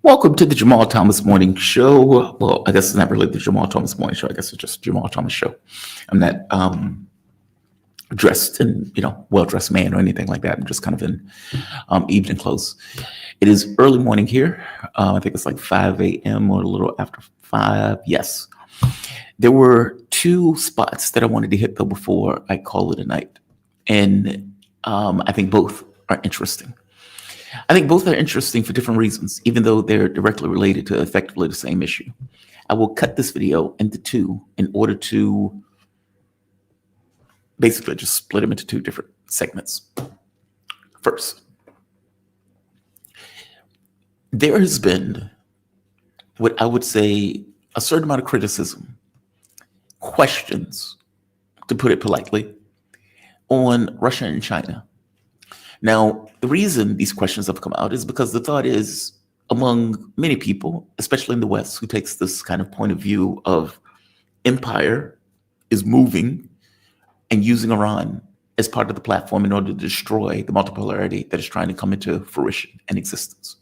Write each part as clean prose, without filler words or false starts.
Welcome to the Jamal Thomas Morning Show. Well, I guess it's not really the Jamal Thomas Morning Show. I guess it's just Jamal Thomas Show. I'm not dressed in, well-dressed man or anything like that. I'm just kind of in evening clothes. It is early morning here. I think it's like 5 a.m. or a little after 5. Yes. There were two spots that I wanted to hit, though, before I call it a night. And I think both are interesting. I think both are interesting for different reasons, even though they're directly related to effectively the same issue. I will cut this video into two in order to basically just split them into two different segments. First, there has been what I would say a certain amount of criticism, questions, to put it politely, on Russia and China. Now, the reason these questions have come out is because the thought is among many people, especially in the West, who takes this kind of point of view of empire is moving and using Iran as part of the platform in order to destroy the multipolarity that is trying to come into fruition and existence.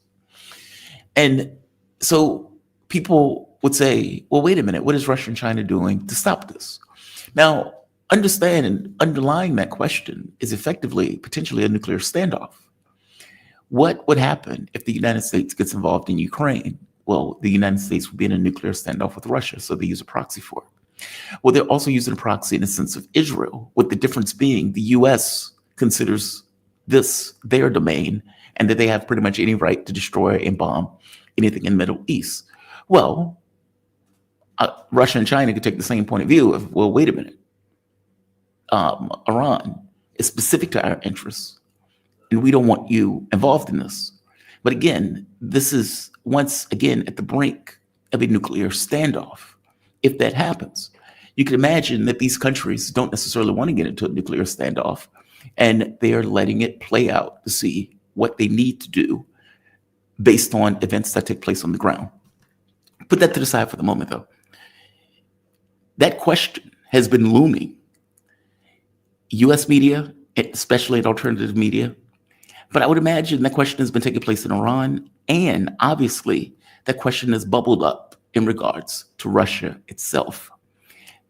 And so people would say, well, wait a minute, what is Russia and China doing to stop this? Now, understand and underlying that question is effectively potentially a nuclear standoff. What would happen if the United States gets involved in Ukraine? Well, the United States would be in a nuclear standoff with Russia, so they use a proxy for it. Well, they're also using a proxy in the sense of Israel, with the difference being the U.S. considers this their domain and that they have pretty much any right to destroy and bomb anything in the Middle East. Well, Russia and China could take the same point of view of, well, wait a minute. Iran is specific to our interests, and we don't want you involved in this. But again, this is once again at the brink of a nuclear standoff. If that happens, you can imagine that these countries don't necessarily want to get into a nuclear standoff, and they are letting it play out to see what they need to do based on events that take place on the ground. Put that to the side for the moment, though. That question has been looming. U.S. media, especially in alternative media, but I would imagine that question has been taking place in Iran, and obviously that question has bubbled up in regards to Russia itself.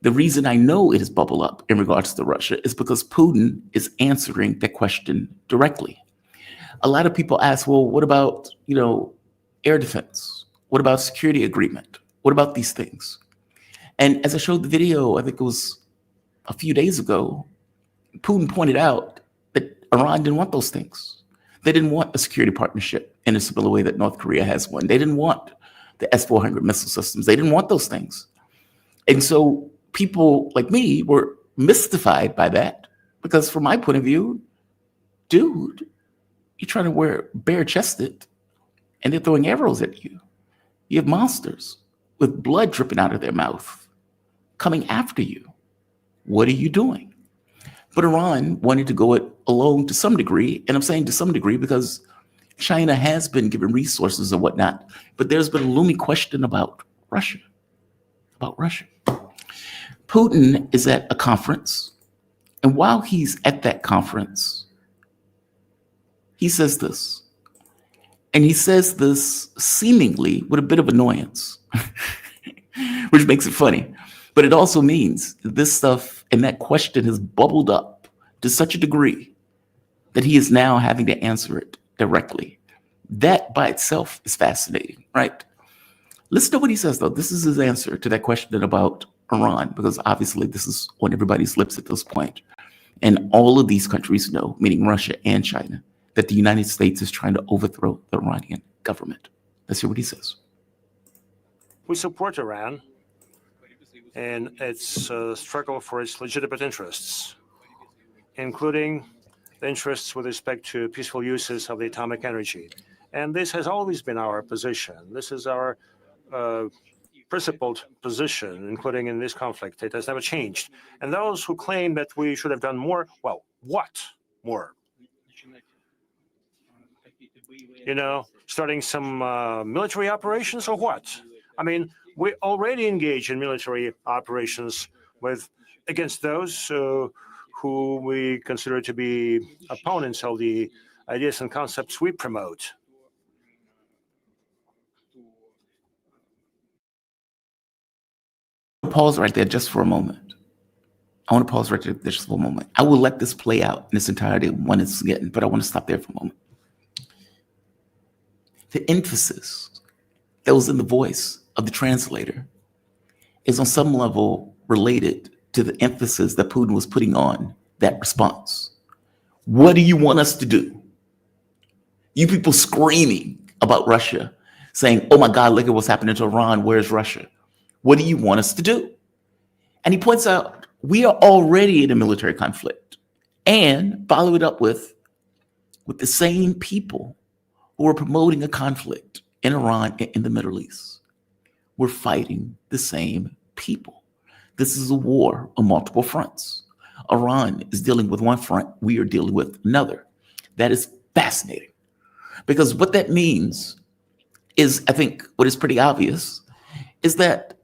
The reason I know it has bubbled up in regards to Russia is because Putin is answering that question directly. A lot of people ask, well, what about, air defense? What about security agreement? What about these things? And as I showed the video, I think it was a few days ago, Putin pointed out that Iran didn't want those things. They didn't want a security partnership in a similar way that North Korea has one. They didn't want the S-400 missile systems. They didn't want those things. And so people like me were mystified by that because from my point of view, dude, you're trying to wear bare-chested and they're throwing arrows at you. You have monsters with blood dripping out of their mouth coming after you. What are you doing? But Iran wanted to go it alone to some degree, and I'm saying to some degree because China has been given resources and whatnot, but there's been a looming question about Russia. Putin is at a conference, and while he's at that conference, he says this, and he says this seemingly with a bit of annoyance, which makes it funny. But it also means this stuff and that question has bubbled up to such a degree that he is now having to answer it directly. That by itself is fascinating, right? Listen to what he says, though. This is his answer to that question about Iran, because obviously this is on everybody's lips at this point. And all of these countries know, meaning Russia and China, that the United States is trying to overthrow the Iranian government. Let's hear what he says. We support Iran in its struggle for its legitimate interests, including the interests with respect to peaceful uses of the atomic energy. And this has always been our position. This is our principled position, including in this conflict. It has never changed. And those who claim that we should have done more, well, what more? Starting some military operations or what? I mean, we already engage in military operations against those who we consider to be opponents of the ideas and concepts we promote. pause right there just for a moment. I want to pause right there just for a moment. I will let this play out in its entirety once again, but I want to stop there for a moment. The emphasis that was in the voice of the translator is on some level related to the emphasis that Putin was putting on that response. What do you want us to do? You people screaming about Russia, saying, oh my God, look at what's happening to Iran. Where's Russia? What do you want us to do? And he points out, we are already in a military conflict, and follow it up with the same people who are promoting a conflict in Iran and in the Middle East. We're fighting the same people. This is a war on multiple fronts. Iran is dealing with one front, we are dealing with another. That is fascinating, because what that means is, I think what is pretty obvious, is that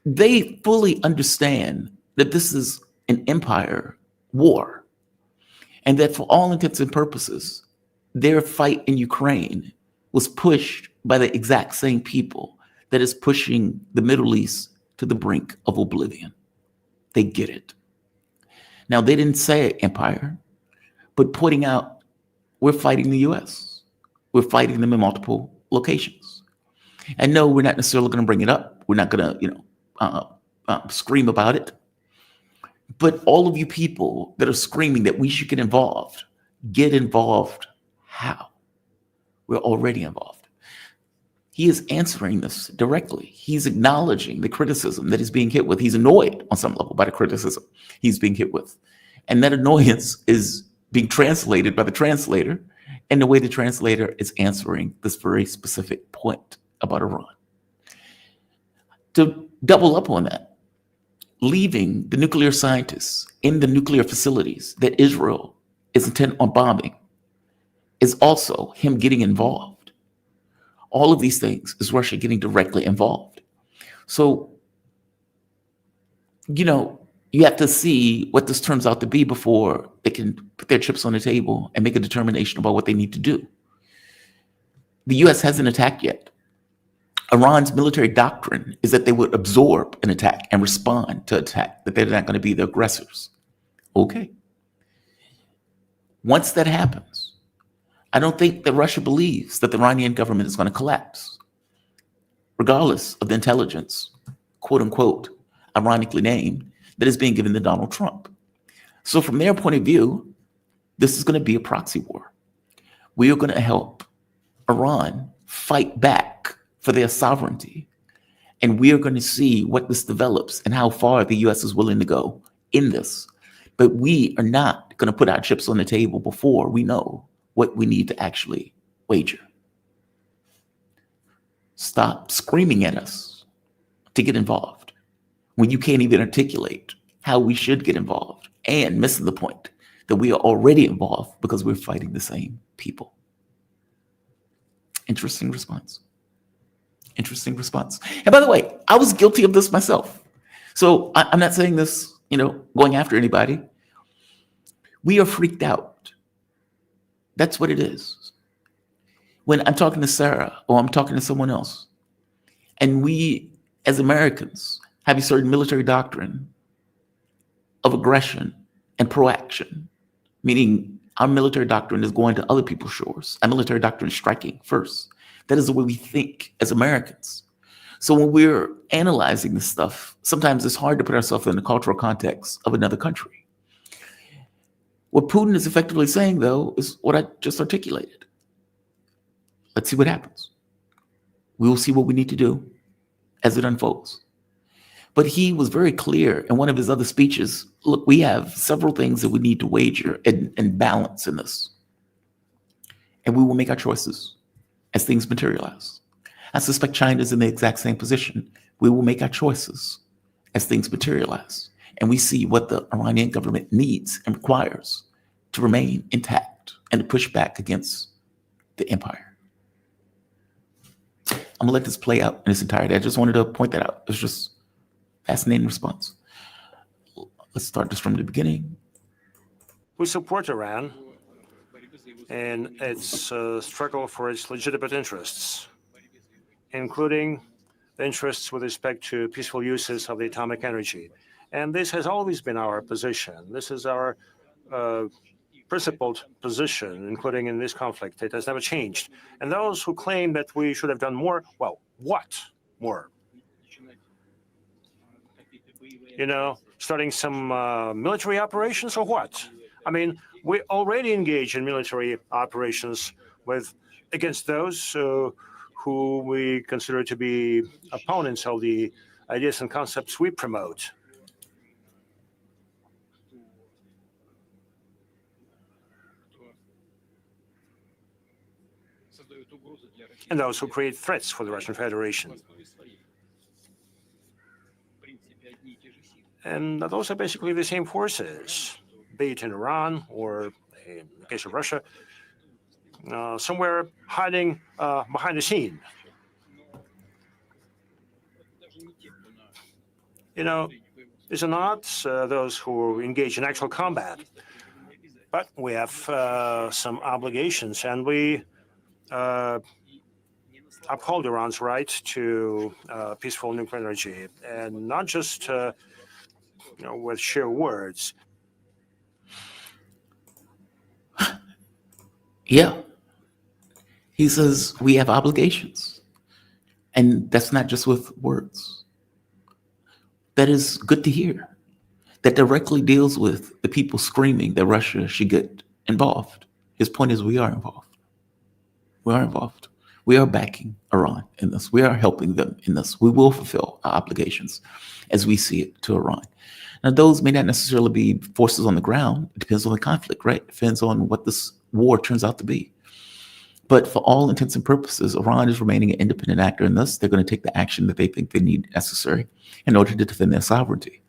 they fully understand that this is an empire war, and that for all intents and purposes, their fight in Ukraine was pushed by the exact same people that is pushing the Middle East to the brink of oblivion. They get it. Now, they didn't say empire, but pointing out, we're fighting the US. We're fighting them in multiple locations. And no, we're not necessarily going to bring it up. We're not going to, scream about it. But all of you people that are screaming that we should get involved how? We're already involved. He is answering this directly. He's acknowledging the criticism that he's being hit with. He's annoyed on some level by the criticism he's being hit with. And that annoyance is being translated by the translator, and the way the translator is answering this very specific point about Iran. To double up on that, leaving the nuclear scientists in the nuclear facilities that Israel is intent on bombing is also him getting involved. All of these things is Russia getting directly involved. So, you have to see what this turns out to be before they can put their chips on the table and make a determination about what they need to do. The US hasn't attacked yet. Iran's military doctrine is that they would absorb an attack and respond to attack, that they're not going to be the aggressors. Okay. Once that happens, I don't think that Russia believes that the Iranian government is going to collapse, regardless of the intelligence, quote unquote, ironically named, that is being given to Donald Trump. So from their point of view, this is going to be a proxy war. We are going to help Iran fight back for their sovereignty. And we are going to see what this develops and how far the US is willing to go in this. But we are not going to put our chips on the table before we know what we need to actually wager. Stop screaming at us to get involved when you can't even articulate how we should get involved, and missing the point that we are already involved because we're fighting the same people. Interesting response. Interesting response. And by the way, I was guilty of this myself. So I'm not saying this, going after anybody. We are freaked out. That's what it is. When I'm talking to Sarah or I'm talking to someone else, and we, as Americans, have a certain military doctrine of aggression and proaction, meaning our military doctrine is going to other people's shores. Our military doctrine is striking first. That is the way we think as Americans. So when we're analyzing this stuff, sometimes it's hard to put ourselves in the cultural context of another country. What Putin is effectively saying, though, is what I just articulated. Let's see what happens. We will see what we need to do as it unfolds. But he was very clear in one of his other speeches. Look, we have several things that we need to wager and balance in this. And we will make our choices as things materialize. I suspect China is in the exact same position. We will make our choices as things materialize. And we see what the Iranian government needs and requires to remain intact and to push back against the empire. I'm gonna let this play out in its entirety. I just wanted to point that out. It's just fascinating response. Let's start this from the beginning. We support Iran in its struggle for its legitimate interests, including the interests with respect to peaceful uses of the atomic energy. And this has always been our position. This is our principled position, including in this conflict. It has never changed. And those who claim that we should have done more, well, what more? Starting some military operations or what? I mean, we already engage in military operations against those who we consider to be opponents of the ideas and concepts we promote. And those who create threats for the Russian Federation. And those are basically the same forces, be it in Iran or, in the case of Russia, somewhere hiding behind the scene. These are not those who engage in actual combat, but we have some obligations, and we uphold Iran's right to peaceful nuclear energy, and not just with sheer words. Yeah. He says we have obligations. And that's not just with words. That is good to hear. That directly deals with the people screaming that Russia should get involved. His point is we are involved. We are involved. We are backing Iran in this. We are helping them in this. We will fulfill our obligations as we see it to Iran. Now, those may not necessarily be forces on the ground. It depends on the conflict, right? It depends on what this war turns out to be. But for all intents and purposes, Iran is remaining an independent actor in this. They're going to take the action that they think they need necessary in order to defend their sovereignty.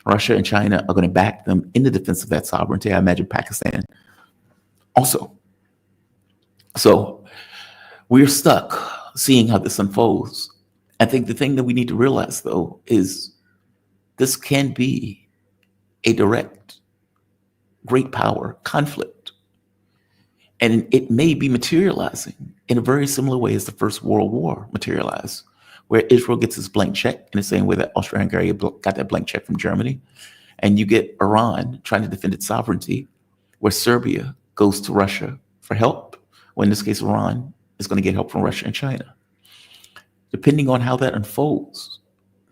Russia and China are going to back them in the defense of that sovereignty. I imagine Pakistan also. So we're stuck seeing how this unfolds. I think the thing that we need to realize, though, is this can be a direct, great power conflict. And it may be materializing in a very similar way as the First World War materialized, where Israel gets its blank check in the same way that Austria-Hungary got that blank check from Germany. And you get Iran trying to defend its sovereignty, where Serbia goes to Russia for help, when in this case, Iran is going to get help from Russia and China. Depending on how that unfolds,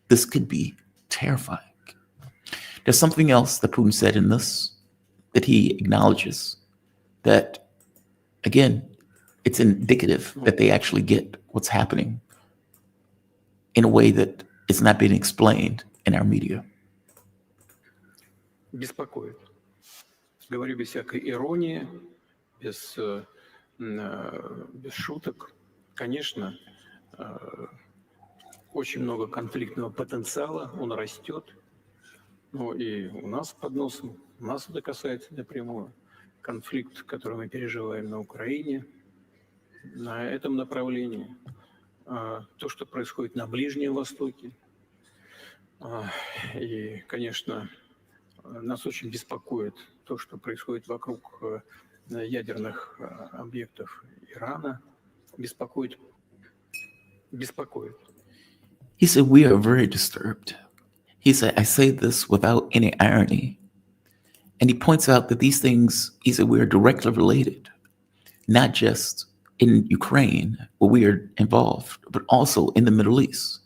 this could be terrifying. There's something else that Putin said in this that he acknowledges that, again, it's indicative that they actually get what's happening in a way that is not being explained in our media. Беспокоит. Говорю без всякой иронии, без шуток. Конечно, очень много конфликтного потенциала, он растет. Ну и у нас под носом, нас это касается напрямую. Конфликт, который мы переживаем на Украине, на этом направлении. То, что происходит на Ближнем Востоке. И, конечно, нас очень беспокоит то, что происходит вокруг ядерных объектов Ирана. Беспокоит. He said, we are very disturbed. He said, I say this without any irony. And he points out that these things, he said, we are directly related, not just in Ukraine, where we are involved, but also in the Middle East.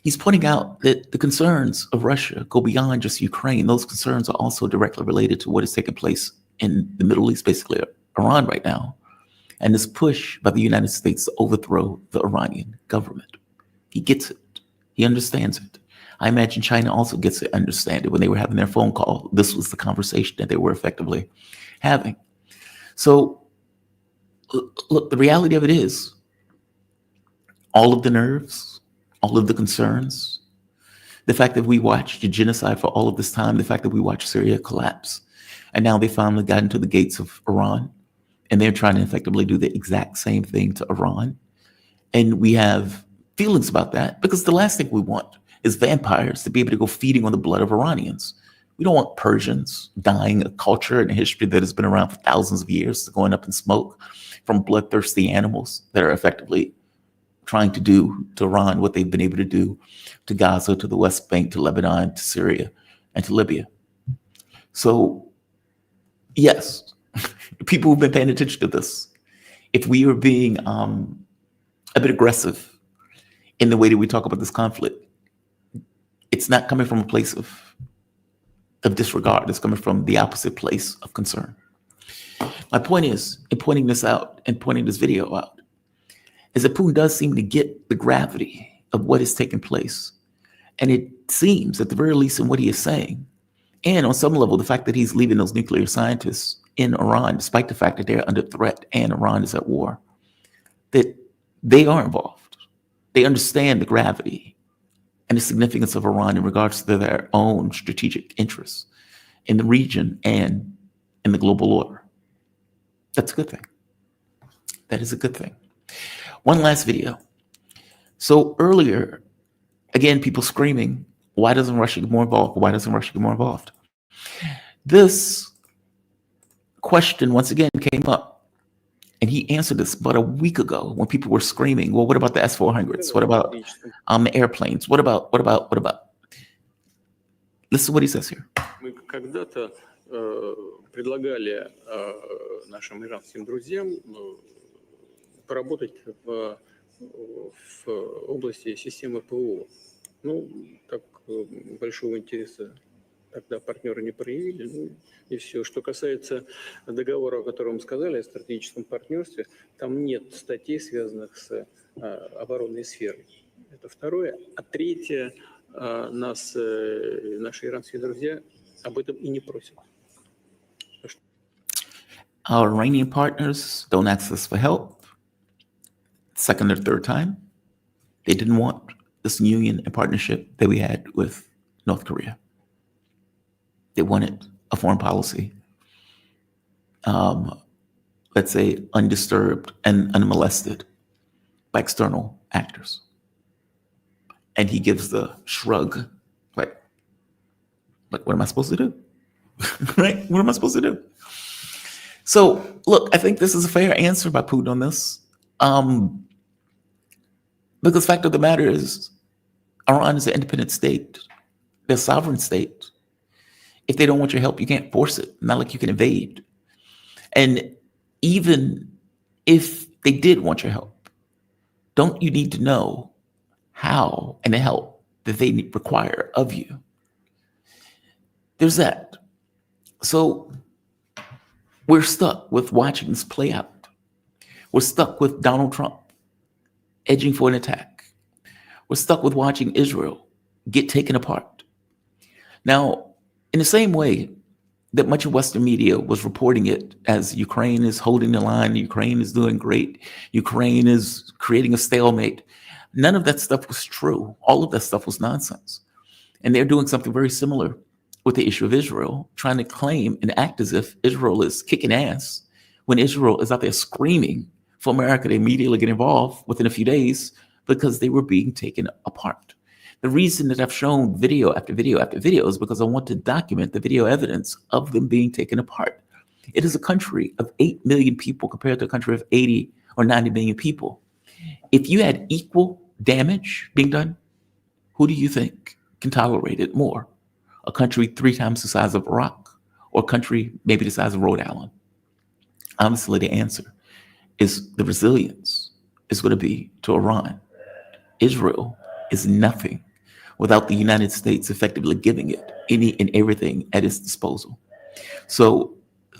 He's pointing out that the concerns of Russia go beyond just Ukraine. Those concerns are also directly related to what is taking place in the Middle East, basically Iran right now, and this push by the United States to overthrow the Iranian government. He gets it. He understands it. I imagine China also gets to understand it. When they were having their phone call, this was the conversation that they were effectively having. So, look, the reality of it is all of the nerves, all of the concerns, the fact that we watched the genocide for all of this time, the fact that we watched Syria collapse, and now they finally got into the gates of Iran, and they're trying to effectively do the exact same thing to Iran. And we have feelings about that because the last thing we want is vampires to be able to go feeding on the blood of Iranians. We don't want Persians dying, a culture and a history that has been around for thousands of years, going up in smoke from bloodthirsty animals that are effectively trying to do to Iran what they've been able to do to Gaza, to the West Bank, to Lebanon, to Syria, and to Libya. So, yes, people who've been paying attention to this, if we are being a bit aggressive in the way that we talk about this conflict, it's not coming from a place of disregard. It's coming from the opposite place of concern. My point is, in pointing this out and pointing this video out, is that Putin does seem to get the gravity of what is taking place. And it seems, at the very least in what he is saying, and on some level, the fact that he's leaving those nuclear scientists in Iran, despite the fact that they're under threat and Iran is at war, that they are involved. They understand the gravity and the significance of Iran in regards to their own strategic interests in the region and in the global order. That's a good thing. That is a good thing. One last video. So earlier, again, people screaming, why doesn't Russia get more involved? Why doesn't Russia get more involved? This question once again came up, and he answered this about a week ago when people were screaming, well, what about the S-400s? What about the airplanes? What about? Listen to what he says here. Мы когда-то предлагали нашим иранским друзьям поработать в области системы ПВО. Ну, так большого интереса тогда партнеры не проявили, ну и все. Что касается договора, о котором мы сказали, о стратегическом партнерстве, там нет статей, связанных с оборонной сферой. Это второе. А третье, нас наши иранские друзья об этом и не просят. Our Iranian partners don't ask us for help. Second or third time, they didn't want this union and partnership that we had with North Korea. They wanted a foreign policy, let's say, undisturbed and unmolested by external actors. And he gives the shrug, like what am I supposed to do? Right? What am I supposed to do? So, look, I think this is a fair answer by Putin on this. Because the fact of the matter is, Iran is an independent state. They're a sovereign state. If they don't want your help, you can't force it. Not like you can invade. And even if they did want your help, don't you need to know how and the help that they require of you? There's that. So we're stuck with watching this play out. We're stuck with Donald Trump edging for an attack. We're stuck with watching Israel get taken apart. Now, in the same way that much of Western media was reporting it as Ukraine is holding the line, Ukraine is doing great, Ukraine is creating a stalemate, none of that stuff was true. All of that stuff was nonsense. And they're doing something very similar with the issue of Israel, trying to claim and act as if Israel is kicking ass when Israel is out there screaming for America to immediately get involved within a few days because they were being taken apart. The reason that I've shown video after video after video is because I want to document the video evidence of them being taken apart. It is a country of 8 million people compared to a country of 80 or 90 million people. If you had equal damage being done, who do you think can tolerate it more? A country 3 times the size of Iraq or a country maybe the size of Rhode Island? Honestly, the answer is the resilience is going to be to Iran. Israel is nothing without the United States effectively giving it any and everything at its disposal. So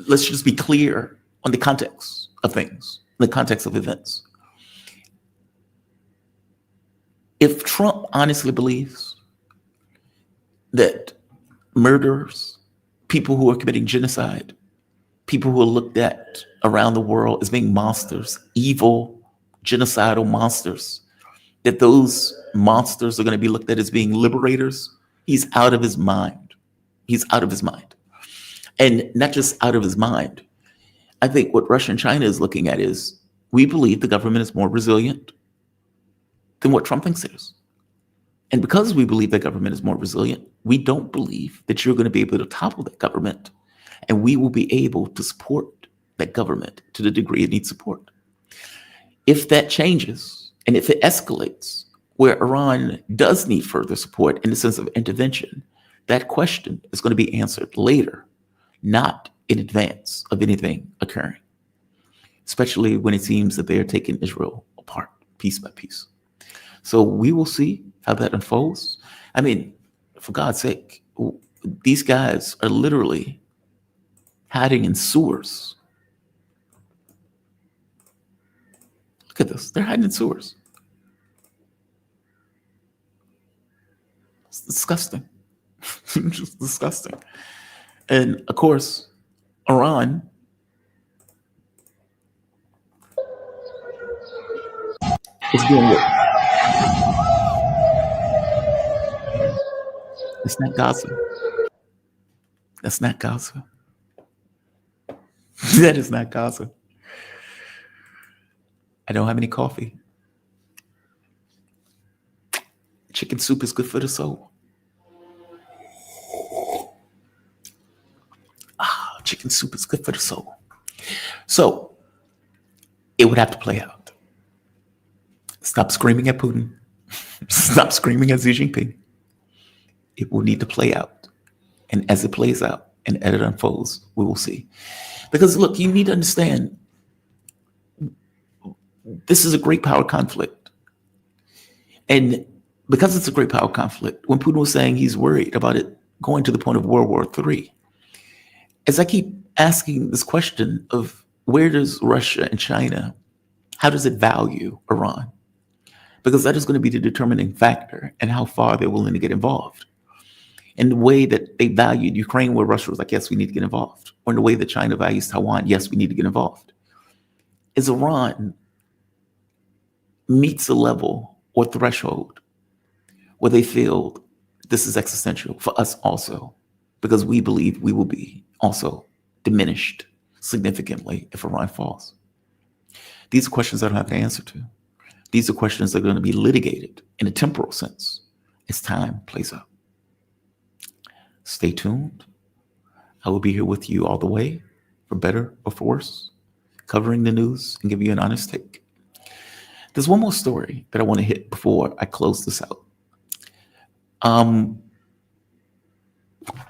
let's just be clear on the context of things, the context of events. If Trump honestly believes that murderers, people who are committing genocide, people who are looked at around the world as being monsters, evil, genocidal monsters, that those monsters are going to be looked at as being liberators, he's out of his mind. He's out of his mind. And not just out of his mind. I think what Russia and China is looking at is, we believe the government is more resilient than what Trump thinks it is. And because we believe that government is more resilient, we don't believe that you're going to be able to topple that government. And we will be able to support that government to the degree it needs support. If that changes, And if it escalates where Iran does need further support in the sense of intervention, that question is going to be answered later, not in advance of anything occurring, especially when it seems that they are taking Israel apart piece by piece. So we will see how that unfolds. I mean, for God's sake, these guys are literally hiding in sewers. Look at this. They're hiding in sewers. It's disgusting. Just disgusting. And of course, Iran is doing what? It's not Gaza. That's not Gaza. That is not Gaza. I don't have any coffee. Chicken soup is good for the soul. Chicken soup is good for the soul. So it would have to play out. Stop screaming at Putin. Stop screaming at Xi Jinping. It will need to play out. And as it plays out and as it unfolds, we will see. Because look, you need to understand, this is a great power conflict. And because it's a great power conflict, when Putin was saying he's worried about it going to the point of World War III, as I keep asking this question of where does Russia and China, how does it value Iran? Because that is going to be the determining factor in how far they're willing to get involved. In the way that they valued Ukraine, where Russia was like, yes, we need to get involved. Or in the way that China values Taiwan, yes, we need to get involved. Is Iran meets a level or threshold where they feel this is existential for us also, because we believe we will be also diminished significantly if Iran falls. These are questions I don't have the answer to. These are questions that are going to be litigated in a temporal sense as time plays out. Stay tuned. I will be here with you all the way, for better or for worse, covering the news and give you an honest take. There's one more story that I want to hit before I close this out.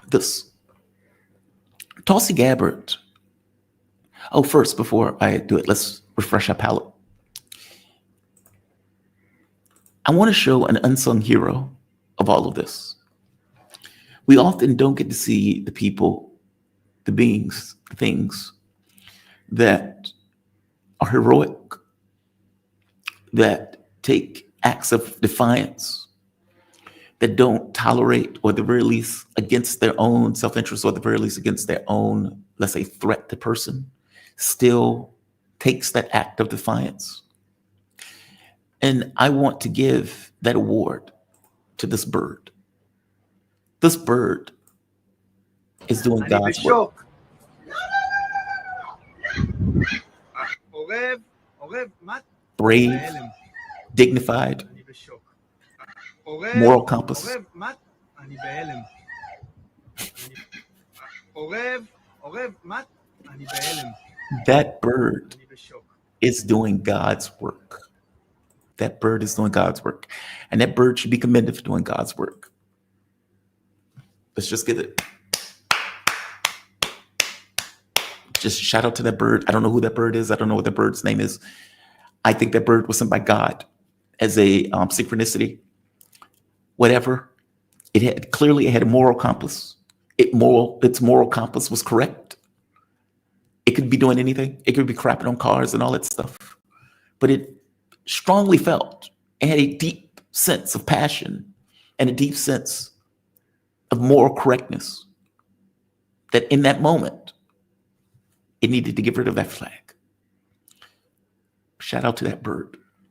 This Tulsi Gabbard. Oh, first, before I do it, let's refresh our palate. I want to show an unsung hero of all of this. We often don't get to see the people, the beings, the things that are heroic, that take acts of defiance, that don't tolerate, or at the very least against their own self-interest, or at the very least against their own, let's say, threat to person, still takes that act of defiance. And I want to give that award to this bird. This bird is doing God's work. Brave, dignified, moral compass. That bird is doing God's work. That bird is doing God's work. And that bird should be commended for doing God's work. Let's just give it. Just shout out to that bird. I don't know who that bird is. I don't know what the bird's name is. I think that bird was sent by God as a synchronicity. Whatever. It had clearly it had a moral compass. Its moral compass was correct. It could be doing anything. It could be crapping on cars and all that stuff. But it strongly felt, it had a deep sense of passion and a deep sense of moral correctness that in that moment, it needed to get rid of that flag. Shout out to that bird.